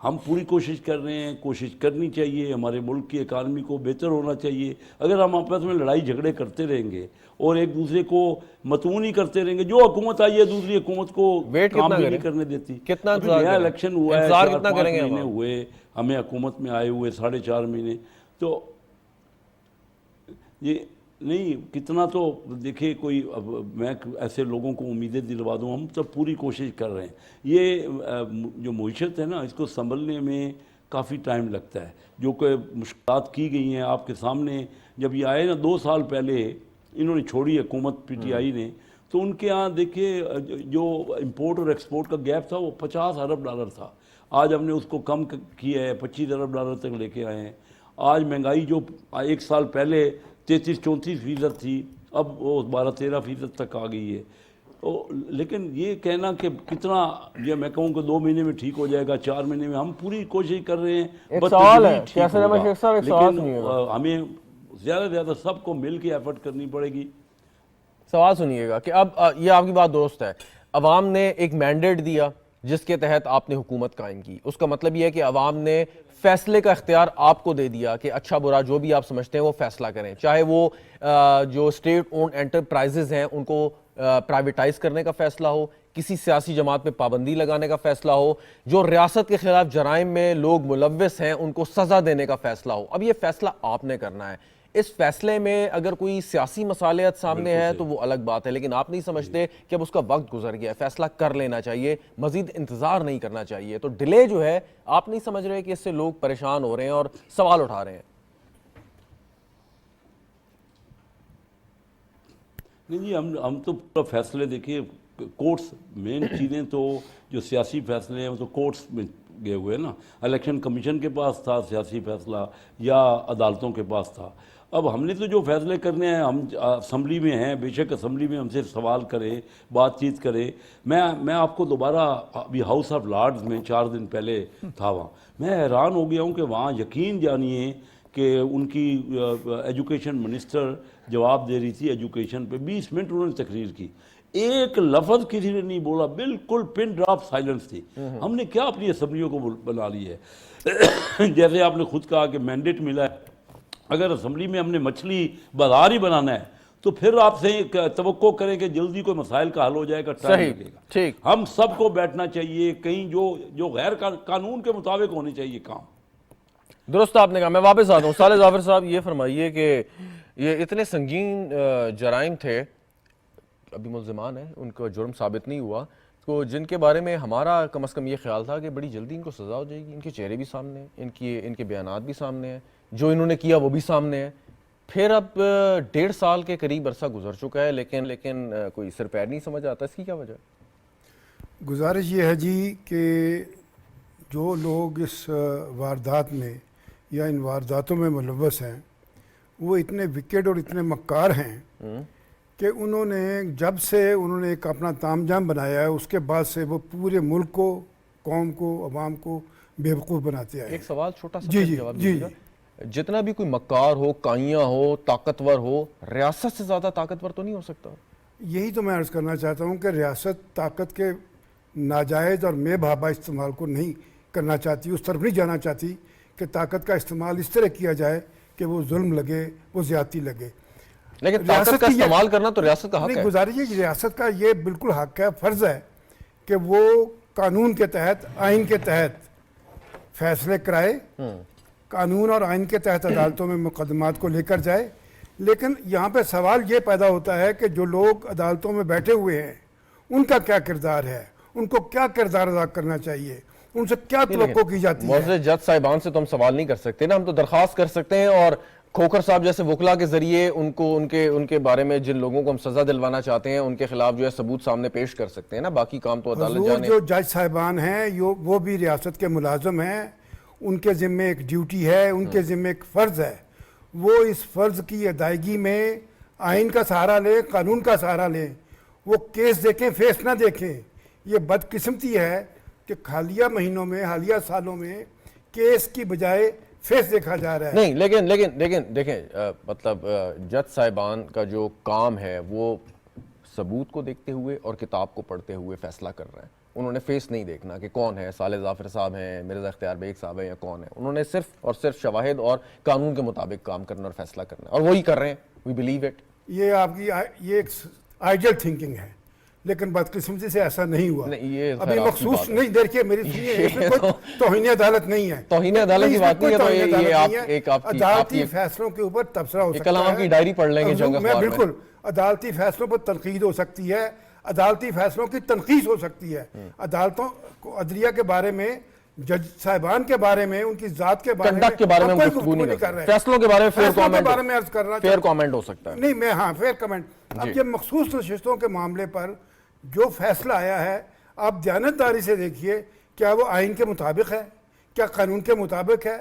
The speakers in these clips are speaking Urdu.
ہم پوری کوشش کر رہے ہیں, کوشش کرنی چاہیے, ہمارے ملک کی اکانومی کو بہتر ہونا چاہیے. اگر ہم آپس میں لڑائی جھگڑے کرتے رہیں گے اور ایک دوسرے کو متون ہی کرتے رہیں گے, جو حکومت آئی ہے دوسری حکومت کو کام بھی نہیں کرنے دیتی. کتنا نیا الیکشن ہوا ہے, 4-5 کریں گے مہینے ہوئے ہمیں حکومت میں آئے ہوئے, 4.5 مہینے. تو یہ نہیں کتنا تو دیکھیں, کوئی اب میں ایسے لوگوں کو امیدیں دلوا دوں, ہم تو پوری کوشش کر رہے ہیں. یہ جو معیشت ہے نا, اس کو سنبھلنے میں کافی ٹائم لگتا ہے. جو کہ مشکلات کی گئی ہیں آپ کے سامنے, جب یہ آئے نا 2 سال پہلے انہوں نے چھوڑی حکومت پی ٹی آئی نے, تو ان کے ہاں دیکھیے جو امپورٹ اور ایکسپورٹ کا گیپ تھا وہ $50 ارب تھا. آج ہم نے اس کو کم کیا ہے, $25 ارب تک لے کے آئے ہیں. آج مہنگائی جو 1 سال پہلے 33-34% تھی, اب وہ 12-13% تک آ گئی ہے. لیکن یہ کہنا کہ کتنا, یہ میں کہوں کہ 2 مہینے میں ٹھیک ہو جائے گا, 4 مہینے میں, ہم پوری کوشش کر رہے ہیں. ایک سوال ہے لیکن ہمیں زیادہ سے زیادہ سب کو مل کے ایفرٹ کرنی پڑے گی. سوال سنیے گا کہ اب یہ آپ کی بات درست ہے, عوام نے ایک مینڈیٹ دیا جس کے تحت آپ نے حکومت قائم کی. اس کا مطلب یہ ہے کہ عوام نے فیصلے کا اختیار آپ کو دے دیا کہ اچھا برا جو بھی آپ سمجھتے ہیں وہ فیصلہ کریں, چاہے وہ جو اسٹیٹ اونڈ انٹرپرائزز ہیں ان کو پرائیویٹائز کرنے کا فیصلہ ہو, کسی سیاسی جماعت پہ پابندی لگانے کا فیصلہ ہو, جو ریاست کے خلاف جرائم میں لوگ ملوث ہیں ان کو سزا دینے کا فیصلہ ہو. اب یہ فیصلہ آپ نے کرنا ہے. اس فیصلے میں اگر کوئی سیاسی مصالحت سامنے ہے تو وہ الگ بات ہے, لیکن آپ نہیں سمجھتے کہ اب اس کا وقت گزر گیا ہے, فیصلہ کر لینا چاہیے, مزید انتظار نہیں کرنا چاہیے. تو ڈیلے جو ہے, آپ نہیں سمجھ رہے کہ اس سے لوگ پریشان ہو رہے ہیں اور سوال اٹھا رہے ہیں؟ نہیں جی, ہم تو پورا فیصلے دیکھیے, کورٹس مین چیزیں تو جو سیاسی فیصلے ہیں وہ تو کورٹس میں گئے ہوئے ہیں نا. الیکشن کمیشن کے پاس تھا سیاسی فیصلہ یا عدالتوں کے پاس تھا. اب ہم نے تو جو فیصلے کرنے ہیں, ہم اسمبلی میں ہیں, بے شک اسمبلی میں ہم سے سوال کرے, بات چیت کرے. میں آپ کو دوبارہ ابھی ہاؤس آف لارڈز میں 4 دن پہلے تھا وہاں, میں حیران ہو گیا ہوں کہ وہاں یقین جانیے کہ ان کی ایجوکیشن منسٹر جواب دے رہی تھی ایجوکیشن پہ, 20 منٹ انہوں نے تقریر کی, ایک لفظ کسی نے نہیں بولا, بالکل پن ڈراپ سائلنس تھی. ہم نے کیا اپنی اسمبلیوں کو بنا لی ہے؟ جیسے آپ نے خود کہا کہ مینڈیٹ ملا ہے, اگر اسمبلی میں ہم نے مچھلی بازار ہی بنانا ہے تو پھر آپ سے توقع کریں کہ جلدی کوئی مسائل کا حل ہو جائے گا, ٹائم لگے گا. ٹھیک, ہم سب کو بیٹھنا چاہیے, کہیں جو غیر قانون کے مطابق ہونے چاہیے کام. درست آپ نے کہا. میں واپس آتا ہوں. صالح ظافر صاحب, یہ فرمائیے کہ یہ اتنے سنگین جرائم تھے, ابھی ملزمان ہیں, ان کا جرم ثابت نہیں ہوا, تو جن کے بارے میں ہمارا کم از کم یہ خیال تھا کہ بڑی جلدی ان کو سزا ہو جائے گی. ان کے چہرے بھی سامنے ہیں, ان کے بیانات بھی سامنے ہیں, جو انہوں نے کیا وہ بھی سامنے ہے. پھر اب 1.5 سال کے قریب عرصہ گزر چکا ہے, لیکن کوئی سر پیر نہیں سمجھ آتا. اس کی کیا وجہ ہے؟ گزارش یہ ہے جی کہ جو لوگ اس واردات میں یا ان وارداتوں میں ملوث ہیں وہ اتنے وکٹ اور اتنے مکار ہیں کہ انہوں نے جب سے انہوں نے ایک اپنا تام جام بنایا ہے, اس کے بعد سے وہ پورے ملک کو, قوم کو, عوام کو بیوقوف بناتے ہیں. ایک سوال چھوٹا سا جی جواب دیجیے گا. جتنا بھی کوئی مکار ہو, کائیاں ہو, طاقتور ہو, ریاست سے زیادہ طاقتور تو نہیں ہو سکتا؟ یہی تو میں عرض کرنا چاہتا ہوں کہ ریاست طاقت کے ناجائز اور بے بھابا استعمال کو نہیں کرنا چاہتی, اس طرف نہیں جانا چاہتی کہ طاقت کا استعمال اس طرح کیا جائے کہ وہ ظلم لگے, وہ زیادتی لگے. لیکن طاقت کا استعمال کرنا تو ریاست کا حق ہے. گزارش ہے کہ ریاست کا یہ بالکل حق ہے, فرض ہے کہ وہ قانون کے تحت, آئین کے تحت فیصلے کرائے, قانون اور آئین کے تحت عدالتوں میں مقدمات کو لے کر جائے. لیکن یہاں پہ سوال یہ پیدا ہوتا ہے کہ جو لوگ عدالتوں میں بیٹھے ہوئے ہیں ان کا کیا کردار ہے, ان کو کیا کردار ادا کرنا چاہیے, ان سے کیا توقع کی جاتی ہے. معزز جج صاحبان سے تو ہم سوال نہیں کر سکتے نا, ہم تو درخواست کر سکتے ہیں, اور کھوکھر صاحب جیسے وکلا کے ذریعے ان کو ان کے بارے میں جن لوگوں کو ہم سزا دلوانا چاہتے ہیں ان کے خلاف جو ہے ثبوت سامنے پیش کر سکتے ہیں نا. باقی کام تو عدالت جانے. جو جج صاحبان ہیں وہ بھی ریاست کے ملازم ہیں, ان کے ذمے ایک ڈیوٹی ہے, ان کے ذمے ایک فرض ہے, وہ اس فرض کی ادائیگی میں آئین کا سہارا لیں, قانون کا سہارا لیں. وہ کیس دیکھیں, فیس نہ دیکھیں. یہ بدقسمتی ہے کہ حالیہ مہینوں میں, حالیہ سالوں میں کیس کی بجائے فیس دیکھا جا رہا ہے. نہیں, لیکن دیکھیں, مطلب جج صاحبان کا جو کام ہے وہ ثبوت کو دیکھتے ہوئے اور کتاب کو پڑھتے ہوئے فیصلہ کر رہے ہیں. انہوں نے فیس نہیں دیکھنا کہ کون ہے, صالح ظافر صاحب ہیں, مرزا اختیار بیگ صاحب ہیں یا کون ہے. انہوں نے صرف اور صرف شواہد اور قانون کے مطابق کام کرنا اور فیصلہ کرنا ہے, اور وہی کر رہے ہیں. We believe it. یہ آپ کی یہ ایک آئیڈیل تھنکنگ ہے, لیکن بدقسمتی سے ایسا نہیں ہوا. یہ ابھی مخصوص نہیں, دیکھیے میری سنیے, اس میں کوئی توہین عدالت نہیں ہے. توہین عدالت کی بات نہیں ہے, تو یہ آپ ایک عدالتی فیصلوں کے اوپر تبصرہ ہو سکتا ہے. کل ہم آپ کی ڈائری پڑھ لیں گے جنگ اخبار میں. بالکل, عدالتی فیصلوں پر تنقید ہو سکتی ہے, عدالتی فیصلوں کی تنقید ہو سکتی ہے. عدالتوں عدلیہ کے بارے میں, جج صاحبان کے بارے میں, ان کی ذات کے بارے میں, کنڈکٹ کے بارے میں کوئی گفتگو نہیں کر رہے. فیصلوں کے بارے میں فیئر فیصلوں کے کامنٹ, بارے میں عرض کر رہا فیئر کامنٹ ہو سکتا ہے. نہیں, میں فیئر کمنٹ. اب یہ مخصوص نشستوں کے معاملے پر جو فیصلہ آیا ہے, آپ دیانتداری سے دیکھیے, کیا وہ آئین کے مطابق ہے, کیا قانون کے مطابق ہے,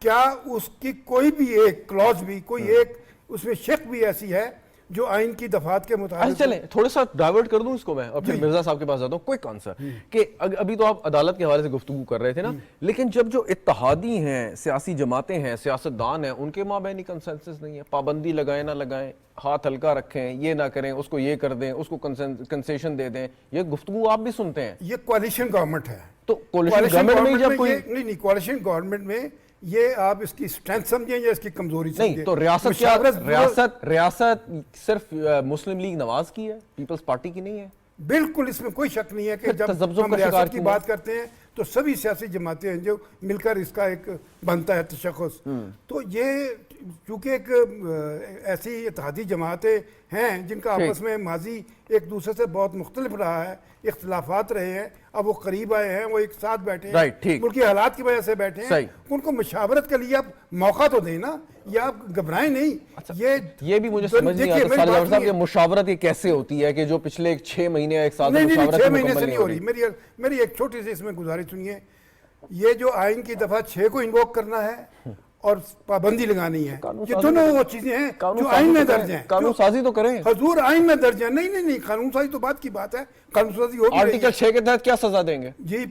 کیا اس کی کوئی بھی ایک کلوز بھی, کوئی ایک اس میں شق بھی ایسی ہے جو آئین کی دفعات کے مطابق. چلیں تھوڑا سا ڈائیورٹ کر دوں اس کو میں, اور پھر مرزا صاحب کے پاس جاتا ہوں. کوئک آنسر کہ ابھی تو آپ عدالت کے حوالے سے گفتگو کر رہے تھے نا, لیکن جب جو اتحادی ہیں, سیاسی جماعتیں ہیں, سیاستدان ہیں, ان کے مابینی کنسنسس نہیں ہے. پابندی لگائیں نہ لگائیں, ہاتھ ہلکا رکھیں, یہ نہ کریں, اس کو یہ کر دیں, اس کو کنسیشن دے دیں, یہ گفتگو آپ بھی سنتے ہیں. یہ کوalition گورنمنٹ ہے. تو کولیشن گورنمنٹ میں جب کوئی نہیں, کوalition گورنمنٹ میں یہ آپ اس کی اسٹرینتھ سمجھیں یا اس کی کمزوری سمجھیں؟ نہیں, تو ریاست کیا, ریاست صرف مسلم لیگ نواز کی ہے, پیپلز پارٹی کی نہیں ہے. بالکل, اس میں کوئی شک نہیں ہے کہ جب ہم ریاست کی بات کرتے ہیں تو سبھی سیاسی جماعتیں ہیں جو مل کر اس کا ایک بنتا ہے تشخص. تو یہ چونکہ ایک ایسی اتحادی جماعتیں ہیں جن کا آپس میں ماضی ایک دوسرے سے بہت مختلف رہا ہے, اختلافات رہے ہیں, اب وہ قریب آئے ہیں, وہ ایک ساتھ بیٹھے ہیں, ملکی حالات کی وجہ سے بیٹھے ہیں, ان کو مشاورت کے لیے آپ موقع تو دیں نا, یا آپ گھبرائیں نہیں. یہ بھی مجھے سمجھ نہیں آتا صالح ظفر صاحب کہ مشاورت یہ کیسے ہوتی ہے کہ جو پچھلے 6 مہینے ایک سال نہیں, 6 مہینے سے نہیں ہو رہی. میری ایک چھوٹی سی اس میں گزارش سنیے. یہ جو آئین کی دفعہ 6 کو انووک کرنا ہے اور پابندی لگانی ہے, یہ دونوں وہ چیزیں ہیں جو آئین میں درج ہیں. قانون سازی تو کریں حضور, آئین میں درج ہیں. نہیں, قانون سازی تو بات کی بات ہے, قانون سازی ہو بھی رہی ہے. آرٹیکل 6 کے تحت کیا سزا دیں گے؟ جی,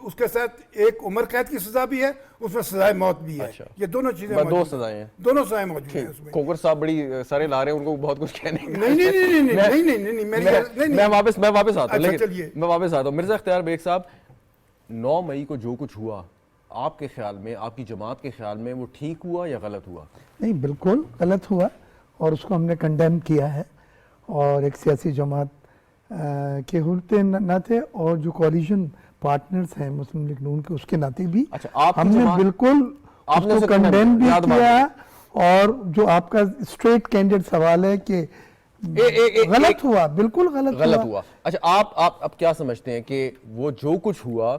اس کے ساتھ ایک عمر قید کی سزا بھی ہے, اس میں سزائے موت بھی ہے. یہ دونوں چیزیں, 2 سزائیں ہیں, دونوں سزائیں موجود ہیں اس میں. کھوکر صاحب بڑی سارے لا رہے ہیں, ان کو بہت کچھ کہنے کا. نہیں, میں واپس آتا ہوں, میں واپس آتا ہوں. مرزا اختیار بیگ صاحب, 9 مئی کو جو کچھ ہوا, آپ کے خیال میں, آپ کی جماعت کے خیال میں وہ ٹھیک ہوا یا غلط ہوا؟ نہیں, بالکل غلط ہوا, اور اس کو ہم نے کنڈیم کیا ہے. اور ایک سیاسی جماعت کے ہوتے ناطے اور جو کولیشن پارٹنرز ہیں مسلم لیگ نون کے, اس کے ناطے بھی ہم نے بالکل اس کو کنڈیم بھی کیا. اور جو آپ کا اسٹریٹ کینڈیڈیٹ سوال ہے کہ غلط ہوا, بالکل غلط ہوا. اچھا, آپ کیا سمجھتے ہیں کہ وہ جو کچھ ہوا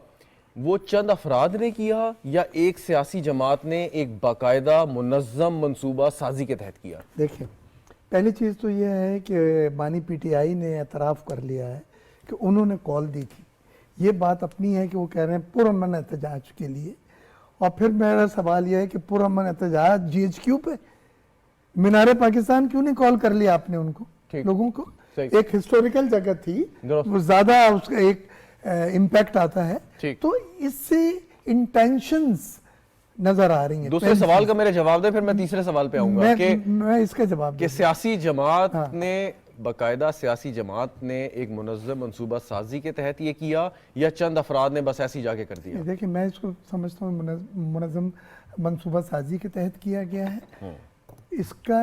وہ چند افراد نے کیا یا ایک سیاسی جماعت نے ایک باقاعدہ منظم منصوبہ سازی کے تحت کیا؟ دیکھیں, پہلی چیز تو یہ ہے کہ بانی پی ٹی آئی نے اعتراف کر لیا ہے کہ انہوں نے کال دی تھی. یہ بات اپنی ہے کہ وہ کہہ رہے ہیں پرامن احتجاج کے لیے. اور پھر میرا سوال یہ ہے کہ پرامن احتجاج جی ایچ کیو پہ, مینار پاکستان کیوں نہیں کال کر لیا آپ نے ان کو, لوگوں کو؟ ایک ہسٹوریکل جگہ تھی, وہ زیادہ اس کا ایک امپیکٹ آتا ہے. تو اس سے انٹینشنز نظر آ رہی ہیں. دوسرے سوال کا میرے جواب دے, پھر میں تیسرے سوال پہ آؤں گا کہ میں اس کا جواب کہ سیاسی جماعت نے, باقاعدہ سیاسی جماعت نے ایک منظم منصوبہ سازی کے تحت یہ کیا یا چند افراد نے بس ایسی جا کے کر دیا؟ دیکھیں, میں اس کو سمجھتا ہوں منظم منصوبہ سازی کے تحت کیا گیا ہے. اس کا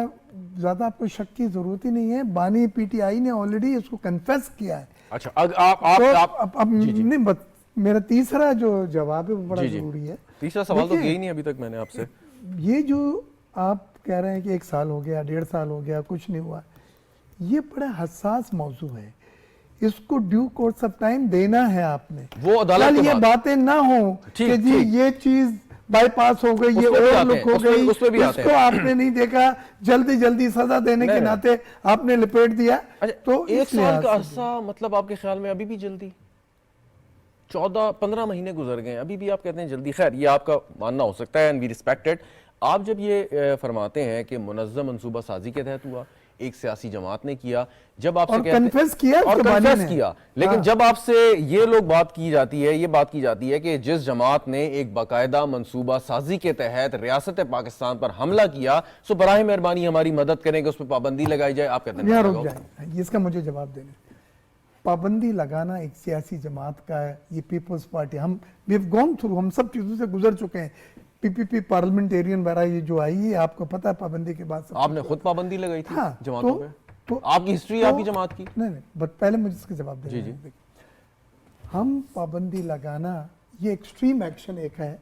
زیادہ آپ کو شک کی ضرورت ہی نہیں ہے. بانی پی ٹی آئی نے آلریڈی اس کو کنفیس کیا ہے. اچھا, اب نہیں, میرا تیسرا جو جواب ہے وہ بڑا ضروری ہے. تیسرا سوال تو یہی نہیں ابھی تک میں نے آپ سے. یہ جو آپ کہہ رہے ہیں کہ 1 سال ہو گیا, 1.5 سال ہو گیا, کچھ نہیں ہوا, یہ بڑا حساس موضوع ہے. اس کو ڈیو کورس آف ٹائم دینا ہے آپ نے. وہ عدالت یہ باتیں نہ ہوں کہ جی یہ چیز بائی پاس ہو گئی, یہ اوور لک ہو گئی, اس کو آپ نے نہیں دیکھا, جلدی سزا دینے کے ناطے آپ نے لپیٹ دیا. تو 1 سال کا عرصہ, مطلب آپ کے خیال میں ابھی بھی جلدی؟ 14-15 مہینے گزر گئے, ابھی بھی آپ کہتے ہیں جلدی. خیر, یہ آپ کا ماننا ہو سکتا ہے, اینڈ وی ریسپیکٹ اٹ. آپ جب یہ فرماتے ہیں کہ منظم منصوبہ سازی کے تحت ہوا, ایک سیاسی جماعت نے کیا. جب آپ سے اور کہتے confess کیا اور اس کے بانی confess نے. کیا, لیکن جب آپ سے یہ بات کی جاتی ہے کہ جس جماعت نے ایک باقاعدہ منصوبہ سازی کے تحت ریاست پاکستان پر حملہ کیا, سو براہ مہربانی ہماری مدد کریں کہ اس پہ پابندی لگائی جائے, آپ کہتے ہیں یہاں رک جائیں, اس کا مجھے جواب دینا. پابندی لگانا ایک سیاسی جماعت کا ہے, یہ پیپلز پارٹی, ہم ہم سب چیزوں سے گزر چکے ہیں. پی پارلیمنٹیرین وغیرہ یہ جو آئی ہے, آپ کو پتہ ہے پابندی کے بعد آپ نے خود پابندی لگائی تھی جماعتوں پہ, تو آپ کی ہسٹری آپ کی جماعت کی. نہیں بٹ پہلے مجھے اس کا جواب دینا ہے. ہم پابندی لگانا یہ ایکسٹریم ایکشن ایک ہے,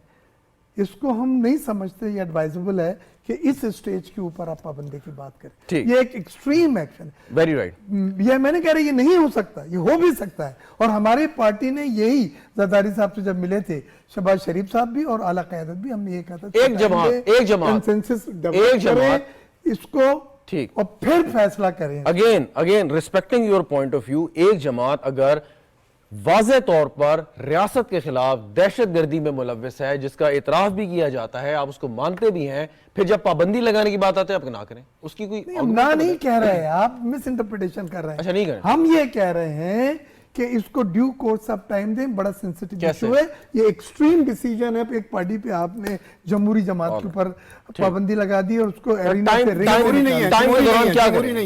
اس کو ہم نہیں سمجھتے یہ ایڈوائزبل ہے کہ اس اسٹیج کے اوپر آپ پابندی کی بات کریں. یہ ایک ایکسٹریم ایکشن ہے. Very right. یہ میں نے کہہ رہا یہ نہیں ہو سکتا, یہ ہو بھی سکتا ہے. اور ہماری پارٹی نے یہی زرداری صاحب سے جب ملے تھے, شہباز شریف صاحب بھی اور اعلیٰ قیادت بھی, ہم نے یہ کہا تھا ایک جماعت اس کو ٹھیک اور پھر فیصلہ کریں. Again respecting your point of view, ایک جماعت اگر واضح طور پر ریاست کے خلاف دہشت گردی میں ملوث ہے, جس کا اعتراف بھی کیا جاتا ہے, آپ اس کو مانتے بھی ہیں, پھر جب پابندی لگانے کی بات آتے ہیں آپ نہ کریں, اس کی کوئی نہ نہیں کہہ رہے ہیں, آپ مس انٹرپریٹیشن کر رہے ہیں. اچھا نہیں کریں, ہم یہ کہہ رہے ہیں کہ اس کو ڈیو کورس آف ٹائم دیں. بڑا سینسٹیو ایشو ہے, یہ ایکسٹریم ڈیسیجن ہے. ایک پارٹی پہ آپ نے جمہوری جماعت کے اوپر پابندی لگا دی اور اس کو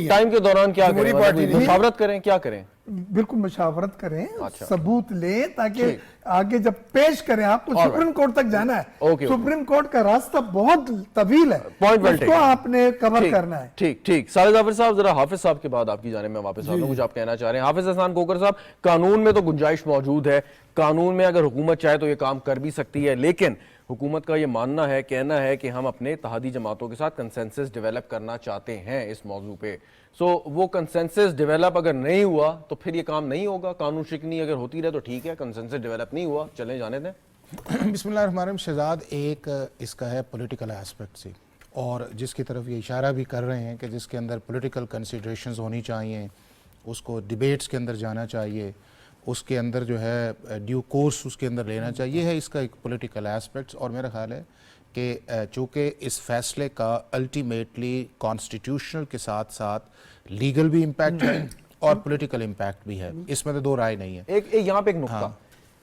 ٹائم کے دوران کیا کریں, مشاورت کریں, کیا کریں؟ بالکل مشاورت کریں, ثبوت لیں تاکہ آگے جب پیش کریں. آپ کو سپریم کورٹ تک جانا ہے, سپریم کورٹ کا راستہ بہت طویل ہے, اس کو آپ نے کور کرنا ہے. ٹھیک. سارے ظافر صاحب, ذرا حافظ صاحب کے بعد آپ کی جانب میں واپس آتا ہوں, کچھ آپ کہنا چاہ رہے ہیں. حافظ احسان کوکر صاحب, قانون میں تو گنجائش موجود ہے, قانون میں اگر حکومت چاہے تو یہ کام کر بھی سکتی ہے, لیکن حکومت کا یہ ماننا ہے, کہنا ہے کہ ہم اپنے اتحادی جماعتوں کے ساتھ کنسنسس ڈیولپ کرنا چاہتے ہیں اس موضوع پہ. سو وہ کنسنسس ڈیولپ اگر نہیں ہوا تو پھر یہ کام نہیں ہوگا. قانون شکنی اگر ہوتی رہے تو ٹھیک ہے, کنسنسس ڈیولپ نہیں ہوا, چلیں جانے دیں. بسم اللہ الرحمن الرحیم. شہزاد, ایک اس کا ہے پولیٹیکل ایسپیکٹ سے, اور جس کی طرف یہ اشارہ بھی کر رہے ہیں کہ جس کے اندر پولیٹیکل کنسیڈریشنز ہونی چاہیے, اس کو ڈیبیٹس کے اندر جانا چاہیے, اس کے اندر جو ہے ڈیو کورس اس کے اندر لینا چاہیے, ہے اس کا ایک پولیٹیکل ایسپیکٹس. اور میرا خیال ہے کہ چونکہ اس فیصلے کا الٹیمیٹلی کانسٹیٹیوشنل کے ساتھ ساتھ لیگل بھی امپیکٹ ہے اور پولیٹیکل امپیکٹ بھی ہے, اس میں تو دو رائے نہیں ہے. ایک یہاں پہ ایک نقطہ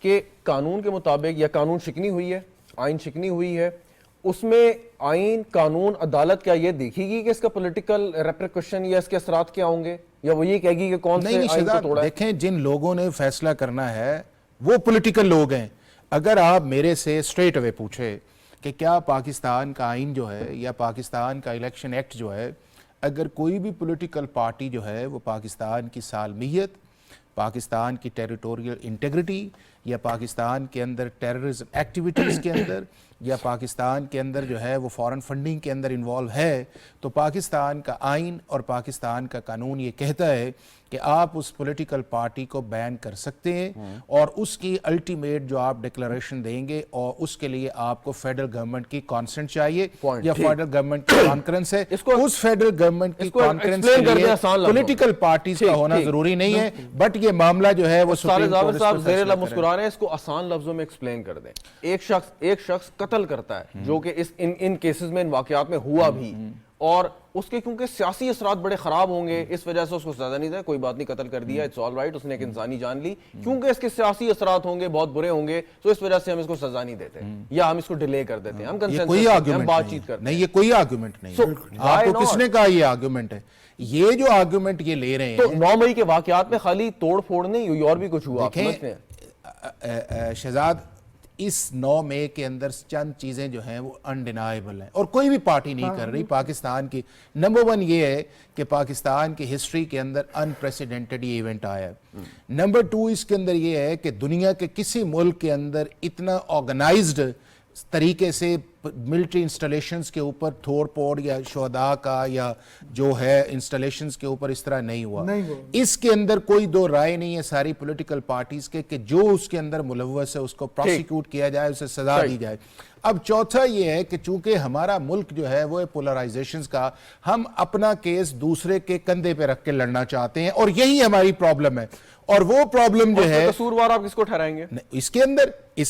کہ قانون کے مطابق یا قانون شکنی ہوئی ہے, آئین شکنی ہوئی ہے, اس میں آئین, قانون, عدالت کیا یہ دیکھے گی کہ اس کا پولیٹیکل ریپریکشن یا اس کے اثرات کیا ہوں گے, یا وہ یہ کہے گی کہ کون سے آئین کو توڑا ہے؟ دیکھیں, جن لوگوں نے فیصلہ کرنا ہے وہ پولیٹیکل لوگ ہیں. اگر آپ میرے سے اسٹریٹ اوے پوچھے کہ کیا پاکستان کا آئین جو ہے یا پاکستان کا الیکشن ایکٹ جو ہے, اگر کوئی بھی پولیٹیکل پارٹی جو ہے وہ پاکستان کی سالمیت, پاکستان کی ٹیریٹوریل انٹیگریٹی, یا پاکستان کے اندر ٹیررزم ایکٹیویٹیز کے اندر, یا پاکستان کے اندر جو ہے وہ فارن فنڈنگ کے اندر انوالو ہے, تو پاکستان کا آئین اور پاکستان کا قانون یہ کہتا ہے کہ آپ اس پولیٹیکل پارٹی کو بین کر سکتے ہیں, اور اس کی الٹیمیٹ جو آپ ڈکلریشن دیں گے, اور اس کے لیے آپ کو فیڈرل گورنمنٹ کی کانسنٹ چاہیے یا فیڈرل گورنمنٹ کی کانکرنس ہے. اس فیڈرل گورنمنٹ کی کانکرنس کے لیے پولیٹیکل پارٹیز کا ہونا ضروری نہیں ہے, بٹ یہ معاملہ جو ہے وہ سپریم کورٹ صاحب زیر اللہ مسکرا رہے ہیں, اس کو آسان لفظوں میں ایکسپلین کر دیں. ایک شخص قتل کرتا ہے, جو کہ ان کیسز میں, ان واقعات میں ہوا بھی, اور اس کے کیونکہ سیاسی اثرات بڑے خراب ہوں گے, اس وجہ سے اس کو سزا نہیں دے, کوئی بات نہیں, قتل کر دیا, اٹس آل رائٹ, اس نے ایک انسانی جان لی, کیونکہ اس کے سیاسی اثرات ہوں گے, بہت برے ہوں گے, تو اس وجہ سے ہم اس کو سزا نہیں دیتے, یا ہم اس کو ڈیلے کر دیتے ہیں, ہم کنسنسس, ہم بات چیت کرتے ہیں. نہیں, یہ کوئی آرگومنٹ نہیں ہے. آپ کو کس نے کہا یہ آرگومنٹ ہے؟ یہ جو آرگومنٹ یہ لے رہے ہیں, تو 9 مئی کے واقعات میں خالی توڑ پھوڑ نہیں ہوئی, اور بھی کچھ ہوا. شہزاد, اس 9 مئی کے اندر چند چیزیں جو ہیں وہ انڈینائبل ہیں, اور کوئی بھی پارٹی نہیں کر رہی. پاکستان کی نمبر 1 یہ ہے کہ پاکستان کی ہسٹری کے اندر انپریسیڈنٹڈ یہ ایونٹ آیا ہے. نمبر 2 اس کے اندر یہ ہے کہ دنیا کے کسی ملک کے اندر اتنا آرگنائزڈ طریقے سے ملٹری انسٹالیشنز کے اوپر تھوڑ پھوڑ یا شہداء کا یا جو ہے انسٹالیشنز کے اوپر اس طرح نہیں ہوا. اس کے اندر کوئی دو رائے نہیں ہے ساری پولیٹیکل پارٹیز کے کہ جو اس کے اندر ملوث ہے اس کو پروسیکیوٹ کیا جائے, اسے سزا دی جائے. اب چوتھا یہ ہے کہ چونکہ ہمارا ملک جو ہے وہ پولرائزیشنز کا, ہم اپنا کیس دوسرے کے کندھے پہ رکھ کے لڑنا چاہتے ہیں, اور یہی ہماری پرابلم ہے. اور وہ پرابلم جو ہے قصوروار آپ کس کو ٹھہرائیں گے؟ اس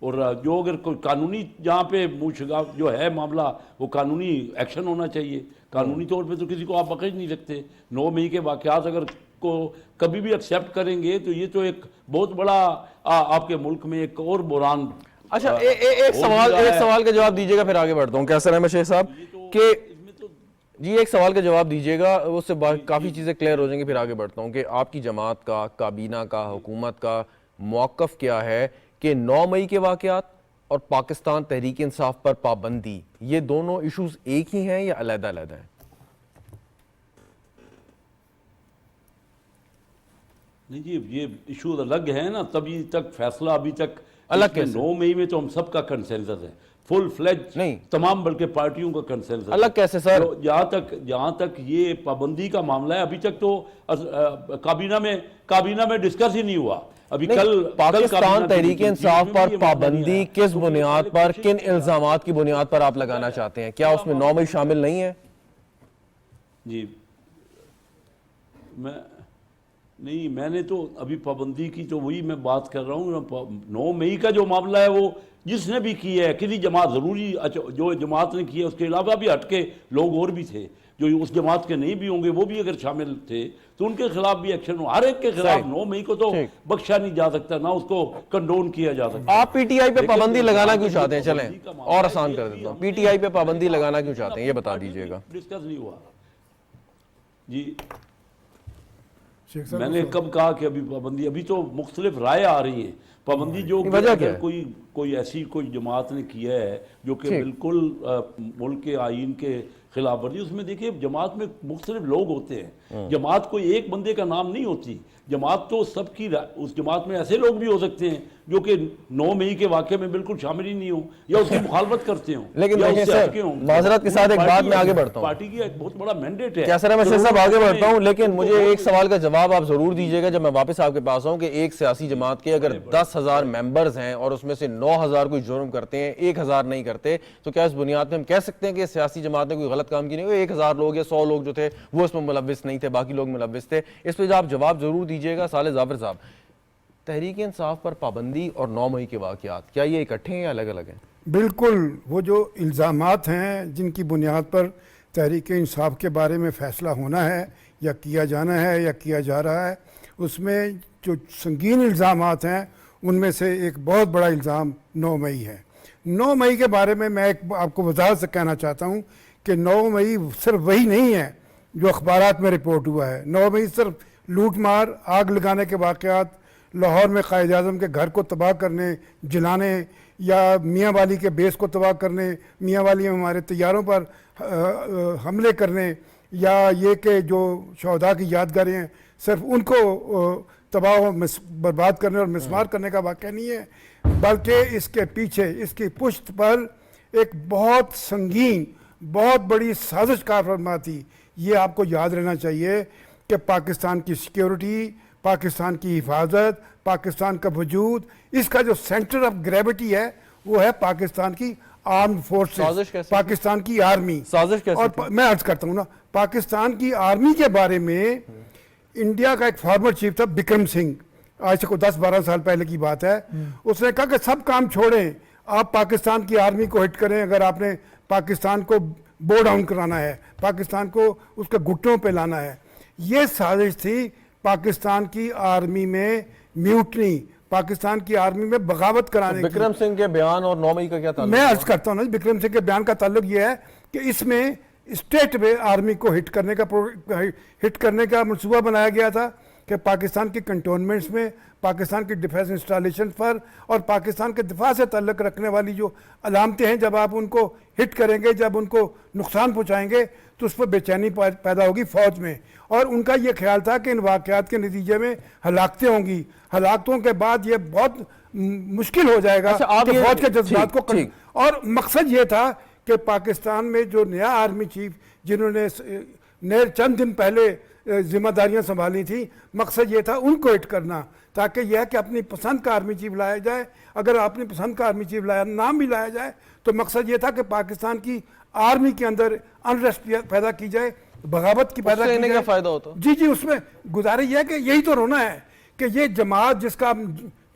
اور جو اگر کوئی قانونی جہاں پہ جو ہے معاملہ وہ قانونی ایکشن ہونا چاہیے. قانونی طور پہ تو کسی کو آپ پکڑ نہیں سکتے. 9 مئی کے واقعات اگر کو کبھی بھی ایکسیپٹ کریں گے تو یہ تو ایک بہت بڑا آپ کے ملک میں ایک اور بحران. اچھا ایک سوال کا جواب دیجیے گا پھر آگے بڑھتا ہوں. کیسر احمد شیخ صاحب کہ جی ایک سوال کا جواب دیجیے گا, اس سے کافی چیزیں کلیئر ہو جائیں گی, پھر آگے بڑھتا ہوں کہ آپ کی جماعت کا, کابینہ کا, حکومت کا موقف کیا ہے کہ 9 مئی کے واقعات اور پاکستان تحریک انصاف پر پابندی, یہ دونوں ایشوز ایک ہی ہیں یا علیحدہ علیحدہ ہیں؟ نہیں جی یہ ایشوز الگ ہیں نا, تبھی تک فیصلہ ابھی تک الگ کیسے؟ 9 مئی میں تو ہم سب کا کنسنسس ہے, فل فلیج نہیں تمام بلکہ پارٹیوں کا کنسنسس. الگ کیسے سر؟ جہاں تک یہ پابندی کا معاملہ ہے ابھی تک تو کابینہ میں ڈسکس ہی نہیں ہوا. ابھی کل پاکستان تحریک انصاف پر پابندی کس بنیاد پر, کن الزامات کی بنیاد پر آپ لگانا چاہتے ہیں؟ کیا اس میں 9 مئی شامل نہیں ہے؟ جی میں نے تو ابھی پابندی کی تو وہی میں بات کر رہا ہوں. 9 مئی کا جو معاملہ ہے وہ جس نے بھی کی ہے, کسی جماعت ضروری جو جماعت نے کی ہے اس کے علاوہ بھی ہٹ کے لوگ اور بھی تھے جو اس جماعت کے نہیں بھی ہوں گے, وہ بھی اگر شامل تھے تو ان کے خلاف بھی ایکشن ہو. ہر ایک کے خلاف 9 مئی کو تو بخشا نہیں جا سکتا, نہ اس کو کنڈون کیا جا سکتا. آپ پی ٹی آئی پہ پابندی لگانا کیوں چاہتے ہیں؟ چلیں اور آسان کر دیتا ہوں, پی ٹی آئی پہ پابندی لگانا کیوں چاہتے ہیں یہ بتا دیجئے گا. ڈسکس نہیں ہوا جی. شیخ صاحب میں نے کب کہا کہ ابھی پابندی, ابھی تو مختلف رائے آ رہی ہیں. پابندی جو اگر کوئی ایسی کوئی جماعت نے کیا ہے جو کہ بالکل ملک کے آئین کے خلاف ورزی, اس میں دیکھیں جماعت میں مختلف لوگ ہوتے ہیں. جماعت کوئی ایک بندے کا نام نہیں ہوتی. جماعت تو سب کی, اس جماعت میں ایسے لوگ بھی ہو سکتے ہیں جو کہ 9 مئی کے واقعے میں بالکل شامل ہی نہیں ہوں یا اس کی مخالفت کرتے ہوں. لیکن معذرت کے ساتھ ایک بات میں آگے بڑھتا ہوں, پارٹی کی ایک بہت بڑا مینڈیٹ ہے. کیسر احمد شیخ صاحب آگے بڑھتا ہوں, لیکن مجھے ایک سوال کا جواب آپ ضرور دیجیے گا جب میں واپس آپ کے پاس آؤں کہ ایک سیاسی جماعت کے اگر 10,000 ممبرز ہیں اور اس میں سے 9,000 کوئی جرم کرتے ہیں, 1,000 نہیں کرتے, تو کیا اس بنیاد پہ ہم کہہ سکتے ہیں کہ سیاسی جماعت نے کوئی غلط کام کی نہیں؟ 1,000 لوگ یا 100 لوگ جو تھے وہ اس میں ملوث نہیں تھے, باقی لوگ ملوث تھے. اس پہ آپ جواب ضرور دیجیے گا. صالح ظافر صاحب, تحریک انصاف پر پابندی اور 9 مئی کے واقعات کیا یہ اکٹھے ہیں یا الگ الگ ہیں؟ بالکل. وہ جو الزامات ہیں جن کی بنیاد پر تحریک انصاف کے بارے میں فیصلہ ہونا ہے یا کیا جانا ہے یا کیا جا رہا ہے, اس میں جو سنگین الزامات ہیں ان میں سے ایک بہت بڑا الزام 9 مئی ہے. 9 مئی کے بارے میں ایک آپ کو وضاحت سے کہنا چاہتا ہوں کہ 9 مئی صرف وہی نہیں ہے جو اخبارات میں رپورٹ ہوا ہے. 9 مئی صرف لوٹ مار, آگ لگانے کے واقعات, لاہور میں قائد اعظم کے گھر کو تباہ کرنے, جلانے, یا میاں والی کے بیس کو تباہ کرنے, میاں والی میں ہمارے طیاروں پر حملے کرنے, یا یہ کہ جو شہداء کی یادگاریں ہیں صرف ان کو تباہ و برباد کرنے اور مسمار کرنے کا واقعہ نہیں ہے, بلکہ اس کے پیچھے, اس کی پشت پر ایک بہت سنگین, بہت بڑی سازش کار فرما تھی. یہ آپ کو یاد رہنا چاہیے کہ پاکستان کی سیکیورٹی, پاکستان کی حفاظت, پاکستان کا وجود, اس کا جو سینٹر آف گریوٹی ہے وہ ہے پاکستان کی آرمڈ فورسز, پاکستان کی آرمی. اور میں عرض کرتا ہوں نا, پاکستان کی آرمی کے بارے میں انڈیا کا ایک فارمر چیف تھا بکرم سنگھ, آج سے کوئی 10-12 سال پہلے کی بات ہے, اس نے کہا کہ سب کام چھوڑیں, آپ پاکستان کی آرمی کو ہٹ کریں اگر آپ نے پاکستان کو بو ڈاؤن کرانا ہے, پاکستان کو اس کے گھٹنوں پہ لانا ہے. یہ سازش تھی پاکستان کی آرمی میں میوٹنی, پاکستان کی آرمی میں بغاوت کرانے کی. بکرم سنگھ کے بیان اور 9 مئی کا کیا تعلق؟ میں عرض کرتا ہوں نا, بکرم سنگھ کے بیان کا تعلق یہ ہے کہ اس میں اسٹیٹ وے آرمی کو ہٹ کرنے کا منصوبہ بنایا گیا تھا کہ پاکستان کی کنٹونمنٹس میں, پاکستان کی ڈیفنس انسٹالیشن پر اور پاکستان کے دفاع سے تعلق رکھنے والی جو علامتیں ہیں, جب آپ ان کو ہٹ کریں گے, جب ان کو نقصان پہنچائیں گے تو اس پر بے چینی پیدا ہوگی فوج میں. اور ان کا یہ خیال تھا کہ ان واقعات کے نتیجے میں ہلاکتیں ہوں گی, ہلاکتوں کے بعد یہ بہت مشکل ہو جائے گا کہ فوج کے جذبات کو اور مقصد یہ تھا کہ پاکستان میں جو نیا آرمی چیف جنہوں نے چند دن پہلے ذمہ داریاں سنبھالی تھیں, مقصد یہ تھا ان کو ہٹ کرنا, تاکہ یہ ہے کہ اپنی پسند کا آرمی چیف لایا جائے. اگر اپنی پسند کا آرمی چیف نام بھی لایا جائے تو مقصد یہ تھا کہ پاکستان کی آرمی کے اندر انریسٹ پیدا کی جائے, بغاوت کی پیدا کی جائے. فائدہ ہوتا جی, اس میں گزارش یہ ہے کہ یہی تو رونا ہے کہ یہ جماعت جس کا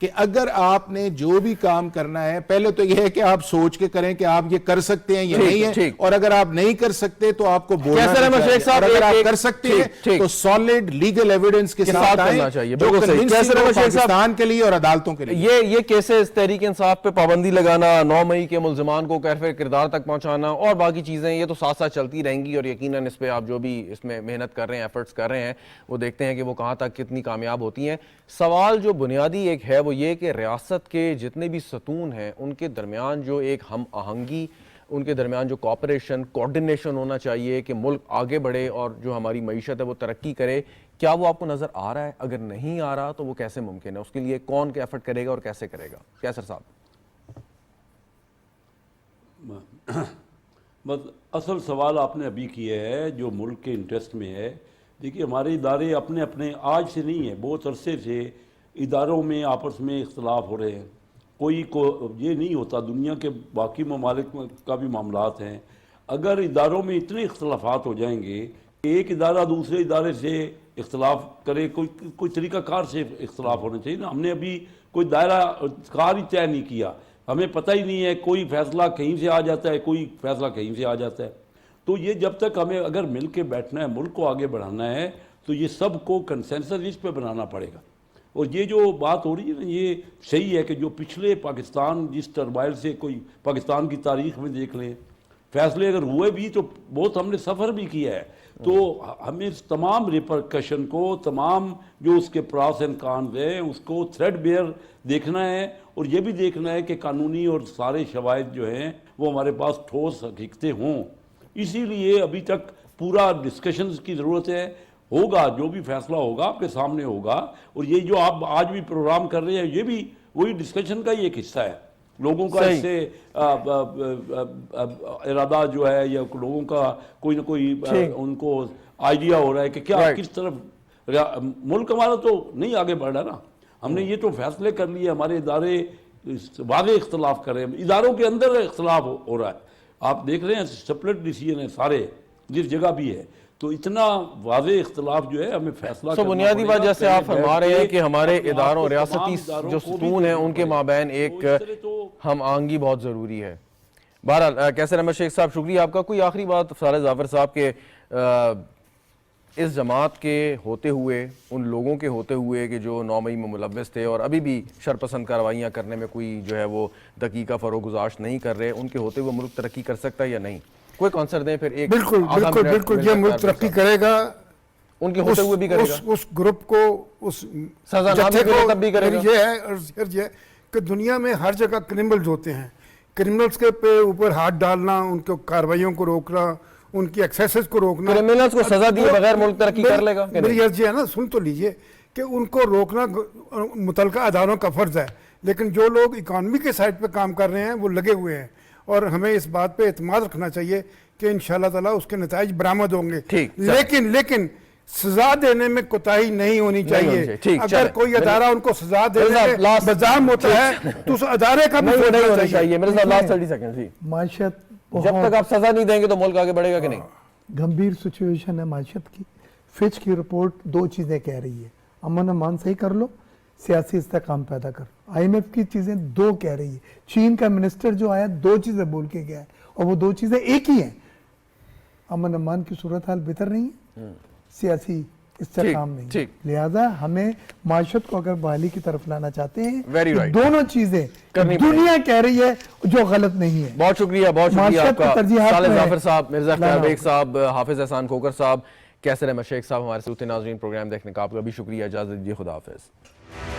کہ اگر آپ نے جو بھی کام کرنا ہے پہلے تو یہ ہے کہ آپ سوچ کے کریں کہ آپ یہ کر سکتے ہیں یا نہیں ہے, اور اگر آپ نہیں کر سکتے تو آپ کو بولنا چاہیے, اور اگر آپ کر سکتے ہیں تو سالڈ لیگل ایویڈنس کے ساتھ آئیں جو کنونسنگ ہو پاکستان کے لیے اور عدالتوں کے لیے. یہ کیسز تحریک انصاف پہ پابندی لگانا, 9 مئی کے ملزمان کو کیفر کردار تک پہنچانا اور باقی چیزیں, یہ تو ساتھ ساتھ چلتی رہیں گی, اور یقیناً اس پہ آپ جو بھی اس میں محنت کر رہے ہیں, ایفرٹس کر رہے ہیں, وہ دیکھتے ہیں کہ وہ کہاں تک کتنی کامیاب ہوتی ہیں. سوال جو بنیادی ایک ہے وہ یہ کہ ریاست کے جتنے بھی ستون ہیں ان کے درمیان جو ایک ہم آہنگی, ان کے درمیان جو کوآپریشن, کوارڈینیشن ہونا چاہیے کہ ملک آگے بڑھے اور جو ہماری معیشت ہے وہ ترقی کرے, کیا وہ آپ کو نظر آ رہا ہے؟ اگر نہیں آ رہا تو وہ کیسے ممکن ہے؟ اس کے لیے کون کیا ایفرٹ کرے گا اور کیسے کرے گا؟ کیسر صاحب. بس اصل سوال آپ نے ابھی کیا ہے جو ملک کے انٹرسٹ میں ہے. دیکھیے ہمارے ادارے اپنے اپنے آج سے نہیں ہیں, بہت عرصے سے اداروں میں آپس میں اختلاف ہو رہے ہیں. کوئی کو یہ نہیں ہوتا, دنیا کے باقی ممالک کا بھی معاملات ہیں. اگر اداروں میں اتنے اختلافات ہو جائیں گے کہ ایک ادارہ دوسرے ادارے سے اختلاف کرے, کوئی طریقہ کار سے اختلاف ہونا چاہیے نا. ہم نے ابھی کوئی دائرہ کار ہی طے نہیں کیا, ہمیں پتہ ہی نہیں ہے, کوئی فیصلہ کہیں سے آ جاتا ہے, کوئی فیصلہ کہیں سے آ جاتا ہے. تو یہ جب تک ہمیں اگر مل کے بیٹھنا ہے, ملک کو آگے بڑھانا ہے, تو یہ سب کو کنسنسس اس پہ بنانا پڑے گا. اور یہ جو بات ہو رہی ہے نا, یہ صحیح ہے کہ جو پچھلے پاکستان جس ٹرمائل سے کوئی پاکستان کی تاریخ میں دیکھ لیں, فیصلے اگر ہوئے بھی تو بہت ہم نے سفر بھی کیا ہے. تو ہمیں تمام ریپرکشن کو, تمام جو اس کے پراس اینڈ کانز ہیں, اس کو تھریڈ بیئر دیکھنا ہے, اور یہ بھی دیکھنا ہے کہ قانونی اور سارے شواہد جو ہیں وہ ہمارے پاس ٹھوس حقیقتیں ہوں. اسی لیے ابھی تک پورا ڈسکشنز کی ضرورت ہے. ہوگا جو بھی فیصلہ ہوگا آپ کے سامنے ہوگا, اور یہ جو آپ آج بھی پروگرام کر رہے ہیں یہ بھی وہی ڈسکشن کا ہی ایک حصہ ہے. لوگوں کا اس سے ارادہ جو ہے, یا لوگوں کا کوئی نہ کوئی ان کو آئیڈیا ہو رہا ہے کہ کیا کس طرف ملک ہمارا تو نہیں آگے بڑھ رہا نا. ہم نے یہ تو فیصلے کر لیے, ہمارے ادارے واضح اختلاف کر رہے ہیں, اداروں کے اندر اختلاف ہو رہا ہے. آپ دیکھ رہے ہیں سپلٹ ڈیسیجن ہے سارے جس جگہ بھی ہے. تو اتنا واضح اختلاف جو ہے ہمیں فیصلہ کرنا بنیادی بات جیسے آپ فرما رہے ہیں کہ ہمارے اداروں, ریاستی جو ستون ہیں ان کے مابین ایک ہم آہنگی بہت ضروری ہے. بہرحال کیسر احمد شیخ صاحب شکریہ آپ کا. کوئی آخری بات صالح ظافر صاحب کے اس جماعت کے ہوتے ہوئے, ان لوگوں کے ہوتے ہوئے کہ جو 9 مئی میں ملوث تھے اور ابھی بھی شرپسند کارروائیاں کرنے میں کوئی جو ہے وہ دقیقہ فروغ گزاشت نہیں کر رہے, ان کے ہوتے ہوئے ملک ترقی کر سکتا ہے یا نہیں؟ کوئی کانسر دیں پھر ایک. بالکل بالکل بالکل, یہ ملک ترقی کرے گا, ان کے ہوتے ہوئے بھی کرے گا, اس گروپ کو, اس سزا نہ بھی ملے تب بھی کرے گا. یہ ہے اور یہ ہے کہ دنیا میں ہر جگہ کرمنلز ہوتے ہیں, کرمنلز کے اوپر ہاتھ ڈالنا, ان کو کارروائیوں کو روکنا, ان کی ایکسیسز کو روکنا, کرمنلز کو سزا دیے بغیر ملک ترقی کر لے گا. میری عرض یہ ہے نا, سن تو لیجئے کہ ان کو روکنا متعلقہ اداروں کا فرض ہے, لیکن جو لوگ اکانومی کے سائڈ پہ کام کر رہے ہیں وہ لگے ہوئے ہیں, اور ہمیں اس بات پہ اعتماد رکھنا چاہیے کہ انشاءاللہ تعالیٰ اس کے نتائج برآمد ہوں گے. لیکن سزا دینے میں کوتاہی نہیں ہونی چاہیے. اگر کوئی ادارہ ان کو سزا دینے میں بظام ہوتا ہے تو اس ادارے کا بھی ہونا چاہیے. میرے ساتھ لاسٹ 30 سیکنڈ. معیشت جب تک آپ سزا نہیں دیں گے تو ملک آگے بڑھے گا کہ نہیں؟ گمبھیر سچویشن ہے معیشت کی. فچ کی رپورٹ 2 چیزیں کہہ رہی ہے, امن امان صحیح کر لو, سیاسی استحکام پیدا کر. IMF کی چیزیں 2 کہہ رہی ہے. چین کا منسٹر جو آیا 2 چیزیں بول کے گیا ہے, اور وہ 2 چیزیں ایک ہی ہیں. امن امان کی صورتحال بہتر نہیں ہے, سیاسی استحکام نہیں. لہذا ہمیں معیشت کو اگر بحالی کی طرف لانا چاہتے ہیں, دونوں چیزیں دنیا کہہ رہی ہے جو غلط نہیں ہے. بہت شکریہ آپ کا صالح ظافر صاحب, مرزا اختیار بیگ صاحب, حافظ احسان کھوکر صاحب, کیسر احمد شیخ صاحب. ہمارے سوتے ناظرین پروگرام دیکھنے کا آپ کا بھی شکریہ. اجازت دیجیے, خدا حافظ.